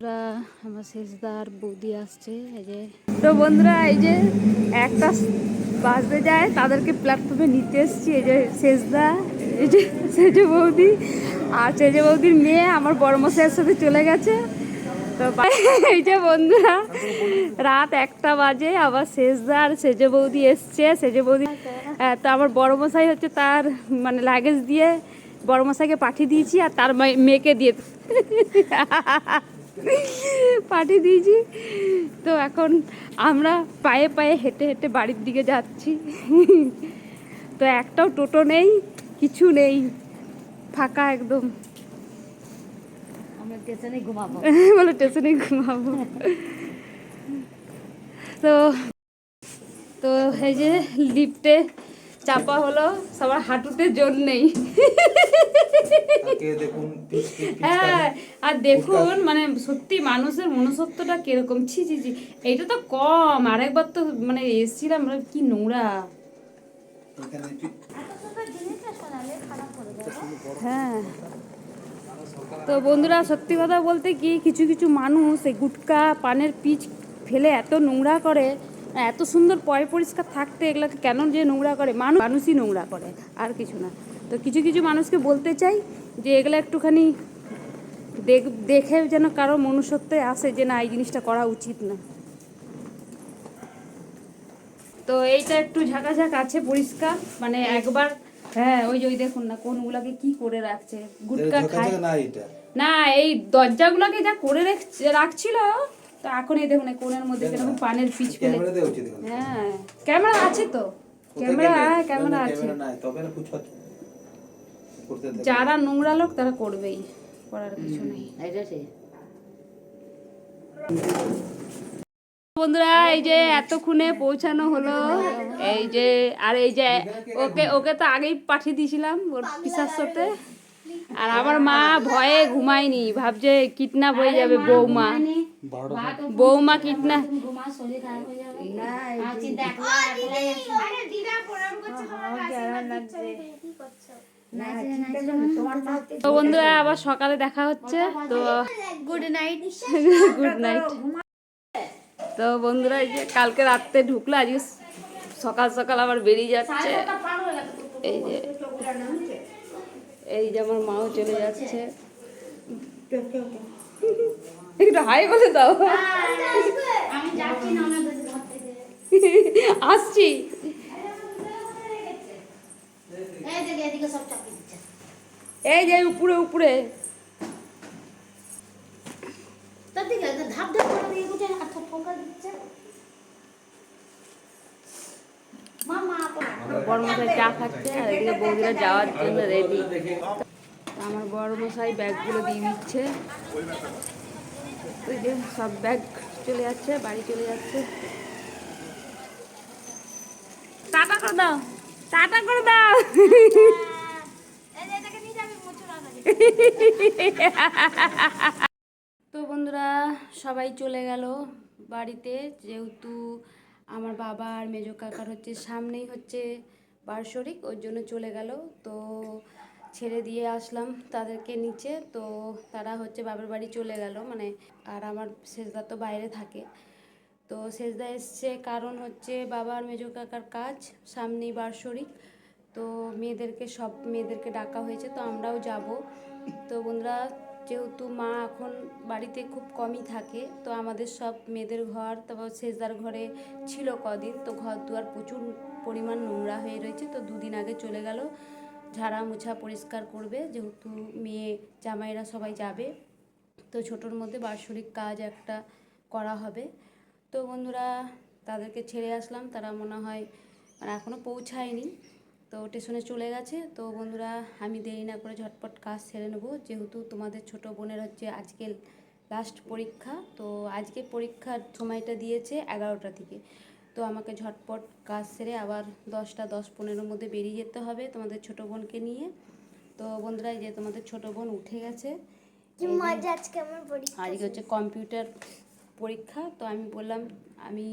বন্ধুরা, আমার শেষদার বৌদি আসছে। এই যে তো বন্ধুরা, এই যে একটা বাসে যায় তাদেরকে প্ল্যাটফর্মে নিতে এসছি। এই যে শেষদা, এই যে সেজে বৌদি আর সেজে বৌদির মেয়ে আমার বড় মশাইয়ের সাথে চলে গেছে। তো এই যে বন্ধুরা, রাত 1টা বাজে, আবার শেষদা আর সেজে বৌদি এসছে। সেজে বৌদি তো আমার বড় মশাই হচ্ছে তার মানে লাগেজ দিয়ে বড় মশাইকে পাঠিয়ে দিয়েছি আর তার মেয়েকে দিয়ে পাঠিয়ে দিয়েছি। তো এখন আমরা পায়ে পায়ে হেঁটে হেঁটে বাড়ির দিকে যাচ্ছি। তো একটাও টোটো নেই, কিছু নেই, ফাঁকা একদম। আমরা স্টেশনে ঘুমাবো। বলে স্টেশনে ঘুমাবো। তো তো এই যে লিফটে চাপা হলো, সবার হাঁটুতে জোর নেই। হ্যাঁ, আর দেখুন মানে সত্যি মানুষের মনুষ্যত্বটা কিরকম। ছি ছি ছি, এইটা তো কম, আরেকবার তো মানে এসেছিলাম, কি নোংরা। হ্যাঁ, তো বন্ধুরা সত্যি কথা বলতে কি, কিছু কিছু মানুষ এই গুটকা পানের পিচ ফেলে এত নোংরা করে। এত সুন্দর পয় পরিষ্কার থাকতে এগুলোকে কেন যে নোংরা করে, মানুষই নোংরা করে, আর কিছু না। তো কিছু কিছু মানুষকে বলতে চাই যে এগুলো একটুখানি দেখে যেন কারো মনুষ্যত্বে আসে যে না, এই জিনিসটা করা উচিত না। তো এইটা একটু ঝাঁকাঝাঁক আছে, পরিষ্কার মানে একবার। হ্যাঁ, ওই যে ওই দেখুন না কোনগুলাকে কি করে রাখছে, গুটকা খায় না, এই দরজাগুলোকে যা করে রাখছিল। তো এখন এই দেখুন কোণের মধ্যে কিরকম পানের পিচ ফেলে। হ্যাঁ, ক্যামেরা আছে তো, ক্যামেরা আছে। যারা নোংরা লোক তারা করবেই, করার কিছু নেই। বন্ধুরা, এই যে এতক্ষণে পৌঁছানো হলো। এই যে আর এই যে ওকে ওকে তো আগেই পাঠিয়ে দিয়েছিলাম ওর পিসার সাথে। আর আমার মা ভয়ে ঘুমায়নি, ভাবছে কিডন্যাপ হয়ে যাবে বৌমা। বৌমা কিডন্যাপ। তো বন্ধুরা, আবার সকালে দেখা হচ্ছে। তো গুড নাইট। Good night. তো বন্ধুরা, এই যে কালকে রাত্রে ঢুকলো, আজকে সকাল সকাল আবার বেরিয়ে যাচ্ছে। এই যে এই যে আমার মাও চলে যাচ্ছে। একটু হাই বলে দাও। আসছি। এই যে উপরে উপরে। বড় মশাই চা খাচ্ছে আর এদিকে বৌদিরা যাওয়ার জন্য রেডি। আমার বড় মশাই ব্যাগগুলো দিয়ে দিচ্ছে। ওই যে সব ব্যাগ চলে যাচ্ছে, বাড়ি চলে যাচ্ছে। টাটা করে দাও, টাটা করে দাও। তো বন্ধুরা, সবাই চলে গেল বাড়িতে, যেহেতু আমার বাবা আর মেজো কাকার হচ্ছে সামনেই হচ্ছে বার্ষরিক, ওর জন্য চলে গেল। তো ছেড়ে দিয়ে আসলাম তাদেরকে নিচে। তো তারা হচ্ছে বাবার বাড়ি চলে গেল মানে। আর আমার শেষদা তো বাইরে থাকে। তো শেষদা এসছে কারণ হচ্ছে বাবা আর মেজো কাকার কাজ, সামনেই বার্ষরিক। তো সব মেয়েদেরকে ডাকা হয়েছে, তো আমরাও যাব। তো বন্ধুরা, যেহেতু মা এখন বাড়িতে খুব কমই থাকে, তো আমাদের সব মেয়েদের ঘর, তারপর শেষদার ঘরে ছিল কদিন, তো ঘর দুয়ার প্রচুর পরিমাণ নোংরা হয়ে রয়েছে। তো 2 দিন আগে চলে গেল, ঝাড়া মোছা পরিষ্কার করবে, যেহেতু মেয়ে জামাইরা সবাই যাবে। তো ছোটোর মধ্যে বার্ষরিক কাজ একটা করা হবে। তো বন্ধুরা, তাদেরকে ছেড়ে আসলাম, তারা মনে হয় মানে এখনও পৌঁছায়নি, তো স্টেশনে চলে গেছে। তো বন্ধুরা, আমি দেরি না করে ঝটপট কাজ সেরে নেবো, যেহেতু তোমাদের ছোট বোনের হচ্ছে আজকে লাস্ট পরীক্ষা। তো আজকে পরীক্ষার সময়টা দিয়েছে 11টা থেকে। তো আমাকে ঝটপট কাজ সেরে আবার 10টা 10-15 মধ্যে বেরিয়ে যেতে হবে তোমাদের ছোট বোনকে নিয়ে। তো বন্ধুরা, এই যে তোমাদের ছোট বোন উঠে গেছে। আজকে হচ্ছে কম্পিউটার পরীক্ষা। তো আমি বললাম আমি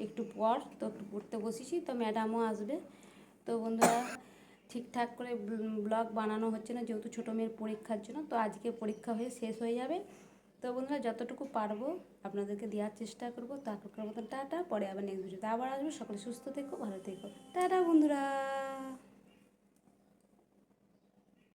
একটু পর, তো একটু পড়তে বসেছি, তো ম্যাডামও আসবে। তো বন্ধুরা, ঠিকঠাক করে ব্লগ বানানো হচ্ছে না, যেহেতু ছোটো মেয়ের পরীক্ষার জন্য। তো আজকে পরীক্ষা হয়ে শেষ হয়ে যাবে, তো বন্ধুরা যতটুকু পারবো আপনাদেরকে দেওয়ার চেষ্টা করবো। তারপর মতন টাটা, পরে আবার নেক্সট ভিডিওতে আবার আসবো। সকলে সুস্থ থেকো, ভালো থেকো, টাটা বন্ধুরা।